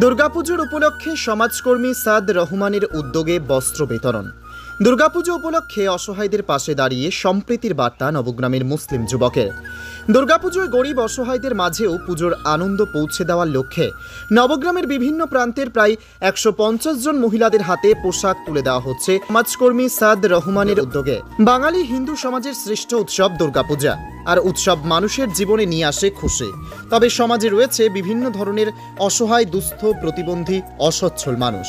দুর্গাপুজোর উপলক্ষে সমাজকর্মী সাদ রহমানের উদ্যোগে বস্ত্র বিতরণ। দুর্গাপুজো উপলক্ষে অসহায়দের পাশে দাঁড়িয়ে সম্প্রীতির বার্তা নবগ্রামের মুসলিম যুবকের। দুর্গাপুজোয় গরিব অসহায়দের মাঝেও পুজোর আনন্দ পৌঁছে দেওয়ার লক্ষ্যে নবগ্রামের বিভিন্ন প্রান্তের প্রায় 150 জন মহিলাদের হাতে পোশাক তুলে দেওয়া হচ্ছে সমাজকর্মী সাদ রহমানের উদ্যোগে। বাঙালি হিন্দু সমাজের শ্রেষ্ঠ উৎসব দুর্গাপূজা, আর উৎসব মানুষের জীবনে নিয়ে আসে খুশি। তবে সমাজে রয়েছে বিভিন্ন ধরনের অসহায়, দুস্থ, প্রতিবন্ধী, অসচ্ছল মানুষ।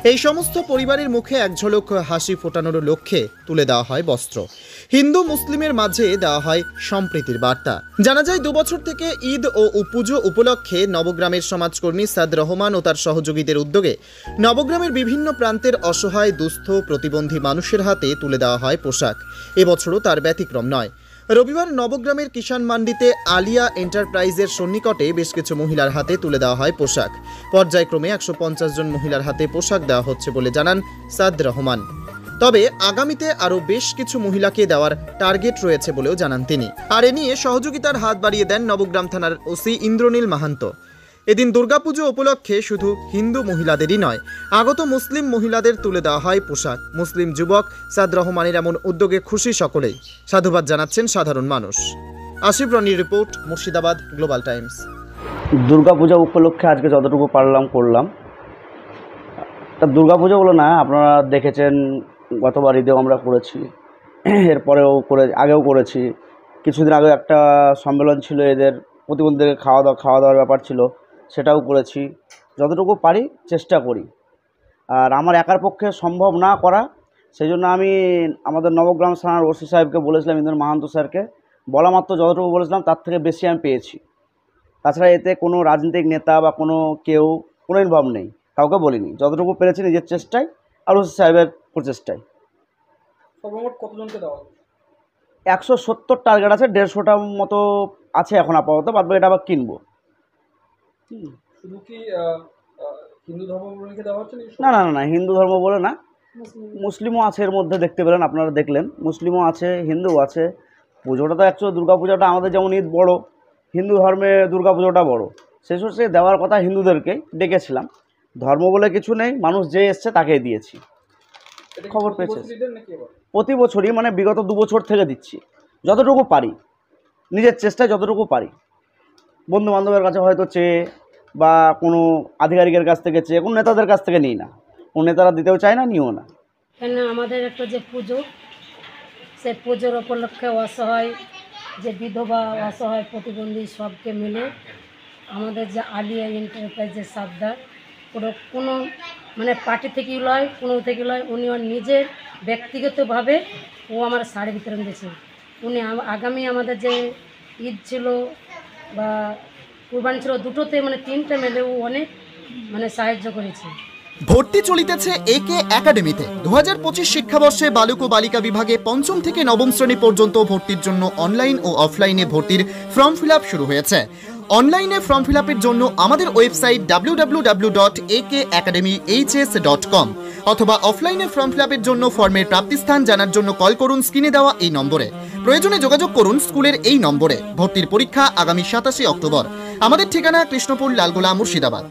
এই সমস্ত পরিবারের মুখে এক ঝলক হাসি ফোটানোর লক্ষ্যে তুলে দেওয়া হয় বস্ত্র। হিন্দু মুসলিমের মাঝে দেওয়া হয় সম্প্রীতির বার্তা। জানা যায় 2 বছর থেকে ঈদ ও পুজো উপলক্ষে নবগ্রামের সমাজকর্মী সাদ রহমান ও তার সহযোগীদের উদ্যোগে নবগ্রামের বিভিন্ন প্রান্তের অসহায়, দুস্থ, প্রতিবন্ধী মানুষের হাতে তুলে দেওয়া হয় পোশাক। এবছরও তার ব্যতিক্রম নয়। রবিবার নবগ্রামের কিষাণ মান্ডিতে আলিয়া এন্টারপ্রাইজের সন্নিকটে বেশ কিছু মহিলার হাতে তুলে দেওয়া হয় পোশাক। পর্যায়ক্রমে 150 জন মহিলার হাতে পোশাক দেওয়া হচ্ছে বলে জানান সাদ রহমান। তবে আগামীতে আরও বেশ কিছু মহিলাকে দেওয়ার টার্গেট রয়েছে বলেও জানান তিনি। আর এ নিয়ে সহযোগিতার হাত বাড়িয়ে দেন নবগ্রাম থানার ওসি ইন্দ্রনীল মাহান্ত। এদিন দুর্গাপুজো উপলক্ষে শুধু হিন্দু মহিলাদেরই নয়, আগত মুসলিম মহিলাদের তুলে দেওয়া হয় পোশাক। মুসলিম যুবক সাদ রহমানের এমন উদ্যোগে খুশি সকলেই। সাধুবাদ জানাচ্ছেন সাধারণ মানুষ। আসিফ রনির report, Murshidabad global Times. Durga Puja উপলক্ষে আজকে যতটুকু পারলাম করলাম। তা দুর্গাপূজা বলো না, আপনারা দেখেছেন গতবার ঈদেও আমরা করেছি, এরপরেও আগেও করেছি। কিছুদিন আগে একটা সম্মেলন ছিল, এদের প্রতিবন্ধীদের খাওয়া দাওয়ার ব্যাপার ছিল, সেটাও করেছি। যতটুকু পারি চেষ্টা করি। আর আমার একার পক্ষে সম্ভব না করা, সেই জন্য আমি আমাদের নবগ্রাম থানার ওসি সাহেবকে বলেছিলাম, ইন্দ্রনীল মাহান্ত স্যারকে বলা মাত্র যতটুকু বলেছিলাম তার থেকে বেশি আমি পেয়েছি। তাছাড়া এতে কোনো রাজনৈতিক নেতা বা কোনো ইনভলভ নেই, কাউকে বলিনি। যতটুকু পেরেছি নিজের চেষ্টায় আর ওসি সাহেবের প্রচেষ্টায়। সর্বমোট কতজনকে দেওয়া হবে? 170 টার্গেট আছে, 150টা মতো আছে এখন আপাতত, বাদ বাকি এটা আবার কিনবো। শুধু কি হিন্দু ধর্মাবলম্বীকে দেওয়া হচ্ছে? না, হিন্দু ধর্ম বলে না, মুসলিমও আছে এর মধ্যে। দেখতে পেলেন, আপনারা দেখলেন, মুসলিমও আছে, হিন্দুও আছে। পুজোটা তো অ্যাকচুয়ালি দুর্গাপূজাটা আমাদের যেমন ঈদ বড়, হিন্দু ধর্মে দুর্গাপুজোটা বড়। সেই সূত্রে দেওয়ার কথা হিন্দুদেরকেই ডেকেছিলাম। ধর্ম বলে কিছু নেই, মানুষ যে এসছে তাকেই দিয়েছি। খবর পেয়েছে প্রতি বছরই, মানে বিগত 2 বছর থেকে দিচ্ছি যতটুকু পারি, নিজের চেষ্টায় যতটুকু পারি। বন্ধু বান্ধবের কাছে হয়তো চেয়ে বা কোনো আধিকারিকের কাছ থেকে চেয়ে, কোনো নেতাদের কাছ থেকে নিই না। কোনো নেতারা দিতেও চায় না, নিও না। কেন আমাদের একটা যে পুজো, সে পুজোর উপলক্ষে অসহায় যে বিধবা, অসহায়, প্রতিবন্ধী সবকে মিলে আমাদের যে আলিয়া এন্টারপ্রাইজের সাবধান কোনো মানে পার্টি থেকেই লয়, কোনো থেকে লয়, উনি নিজের ব্যক্তিগতভাবে আমার শাড়ি বিতরণ দিয়েছে। উনি আগামী আমাদের যে ঈদ ছিল বা কুরবানি ছিল, দুটোতে মানে 3টে মেলে ও অনেক সাহায্য করেছে। ভর্তি চলিতেছে একে একাডেমিতে। 2025 শিক্ষাবর্ষে বালক ও বালিকা বিভাগে 5ম থেকে 9ম শ্রেণী পর্যন্ত ভর্তির জন্য অনলাইন ও অফলাইনে ভর্তির ফর্ম ফিল আপ শুরু হয়েছে। অনলাইনে ফর্ম ফিল আপের জন্য আমাদের ওয়েবসাইট www.akacademyhs.com অথবা অফলাইনে ফর্ম ফিল আপের জন্য ফর্মের প্রাপ্তিস্থান জানার জন্য কল করুন স্ক্রিনে দেওয়া এই নম্বরে। প্রয়োজনে যোগাযোগ করুন স্কুলের এই নম্বরে। ভর্তির পরীক্ষা আগামী 27 অক্টোবর। আমাদের ঠিকানা কৃষ্ণপুর, লালগোলা, মুর্শিদাবাদ।